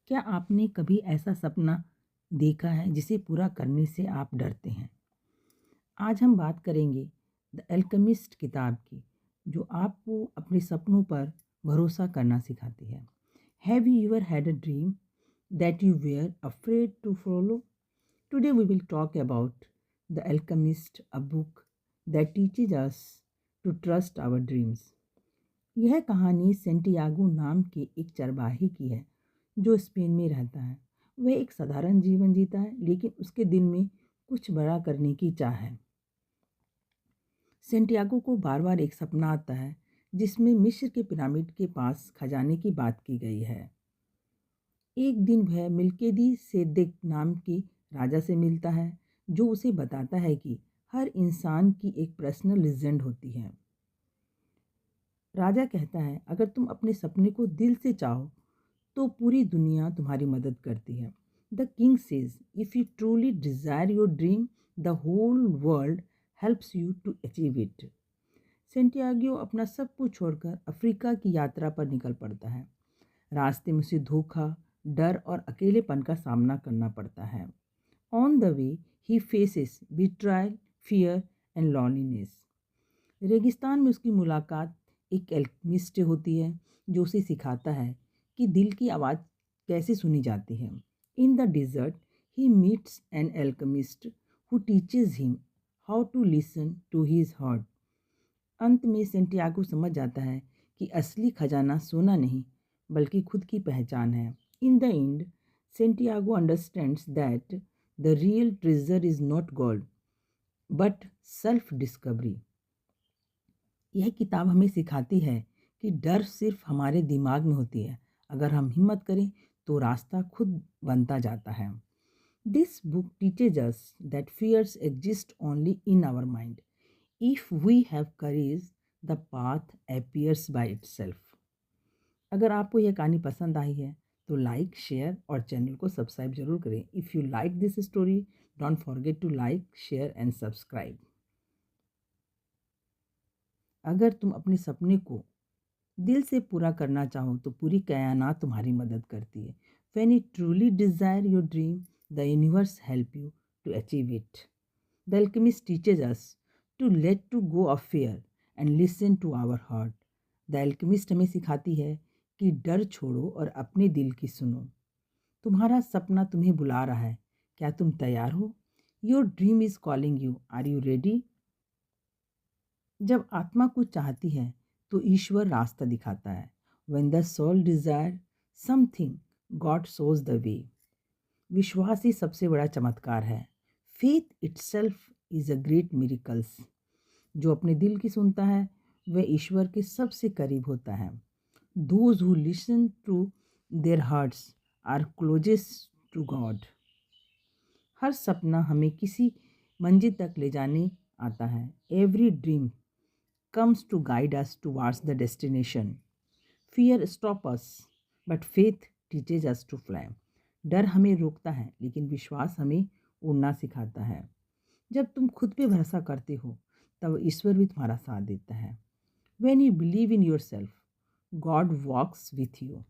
क्या आपने कभी ऐसा सपना देखा है जिसे पूरा करने से आप डरते हैं? आज हम बात करेंगे द अल्केमिस्ट किताब की, जो आपको अपने सपनों पर भरोसा करना सिखाती है। Have you ever had a dream that you were afraid to follow? Today we will talk about the alchemist, a book that teaches us to trust our dreams. यह कहानी सेंटियागो नाम के एक चरवाहे की है जो स्पेन में रहता है। वह एक साधारण जीवन जीता है, लेकिन उसके दिल में कुछ बड़ा करने की चाह है। सेंटियागो को बार बार एक सपना आता है जिसमें मिस्र के पिरामिड के पास खजाने की बात की गई है। एक दिन वह मिल्केदी सेदेक नाम के राजा से मिलता है, जो उसे बताता है कि हर इंसान की एक पर्सनल लीजेंड होती है। राजा कहता है, अगर तुम अपने सपने को दिल से चाहो तो पूरी दुनिया तुम्हारी मदद करती है। The king says, if you truly desire your dream, the whole world helps you to achieve it. Santiago अपना सब कुछ छोड़कर अफ्रीका की यात्रा पर निकल पड़ता है। रास्ते में उसे धोखा, डर और अकेलेपन का सामना करना पड़ता है। On the way he faces betrayal, fear and loneliness. रेगिस्तान में उसकी मुलाकात एक एल्केमिस्ट से होती है, जो उसे सिखाता है कि दिल की आवाज़ कैसे सुनी जाती है। In the desert he meets an alchemist who teaches him how to listen to his heart. अंत में सेंटियागो समझ जाता है कि असली खजाना सोना नहीं, बल्कि खुद की पहचान है। In the end, Santiago understands that the real treasure is not gold but self discovery. यह किताब हमें सिखाती है कि डर सिर्फ हमारे दिमाग में होती है। अगर हम हिम्मत करें तो रास्ता खुद बनता जाता है। This book teaches us that fears exist only in our mind. If we have courage, the path appears by itself. अगर आपको यह कहानी पसंद आई है तो लाइक, शेयर और चैनल को सब्सक्राइब जरूर करें। If you like this story, don't forget to like, share and subscribe. अगर तुम अपने सपने को दिल से पूरा करना चाहो तो पूरी कायनात तुम्हारी मदद करती है। When you truly desire your dream, the universe help you to achieve it. The Alchemist teaches us to let to go of fear and listen to our heart. The Alchemist हमें सिखाती है कि डर छोड़ो और अपने दिल की सुनो। तुम्हारा सपना तुम्हें बुला रहा है, क्या तुम तैयार हो? Your dream is calling you. Are you ready? जब आत्मा कुछ चाहती है तो ईश्वर रास्ता दिखाता है। When the soul desire something, God shows the way. विश्वास ही सबसे बड़ा चमत्कार है। Faith itself is a great miracles. जो अपने दिल की सुनता है वह ईश्वर के सबसे करीब होता है। Those who listen to their hearts are closest to God. हर सपना हमें किसी मंजिल तक ले जाने आता है। Every dream comes to guide us towards the destination. Fear stops us, but faith teaches us to fly. डर हमें रोकता है, लेकिन विश्वास हमें उड़ना सिखाता है। जब तुम खुद पे भरोसा करते हो, तब ईश्वर भी तुम्हारा साथ देता है। When you believe in yourself, God walks with you.